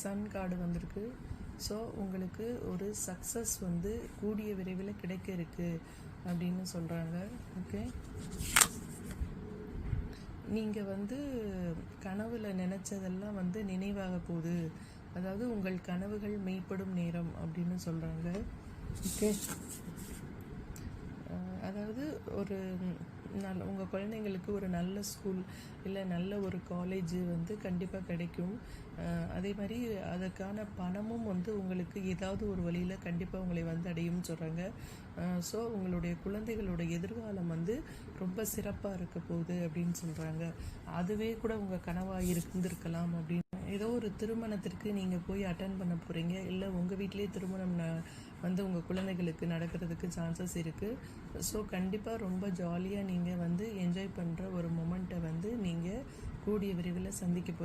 Sun card வந்திருக்கு. So உங்களுக்கு ஒரு சக்ஸஸ் வந்து கூடிய விரைவில் கிடைக்க இருக்கு அப்படின்னு சொல்கிறாங்க. ஓகே, நீங்கள் வந்து கனவுல நினச்சதெல்லாம் வந்து நினைவாக போகுது, அதாவது உங்கள் கனவுகள் மெய்ப்படும் நேரம் அப்படின்னு சொல்கிறாங்க. ஓகே, அதாவது ஒரு உங்கள் குழந்தைங்களுக்கு ஒரு நல்ல ஸ்கூல் இல்லை நல்ல ஒரு காலேஜ் வந்து கண்டிப்பாக கிடைக்கும். அதே மாதிரி அதற்கான பணமும் வந்து உங்களுக்கு ஏதாவது ஒரு வழியில் கண்டிப்பாக உங்களை வந்து அடையும்னு சொல்கிறாங்க. ஸோ உங்களுடைய குழந்தைகளோட எதிர்காலம் வந்து ரொம்ப சிறப்பாக இருக்க போகுது அப்படின்னு சொல்கிறாங்க. அதுவே கூட உங்கள் கனவாக இருந்திருக்கலாம். அப்படின்னு ஏதோ ஒரு திருமணத்திற்கு நீங்கள் போய் அட்டன் பண்ண போகிறீங்க, இல்லை உங்கள் வீட்டிலே திருமணம் வந்து உங்கள் குழந்தைகளுக்கு நடக்கிறதுக்கு சான்சஸ் இருக்குது. ஸோ கண்டிப்பாக ரொம்ப ஜாலியாக நீங்கள் வந்து என்ஜாய் பண்ணுற ஒரு மொமெண்ட்டை வந்து நீங்கள் கூடிய விரைவில் சந்திக்க போகிறீங்க.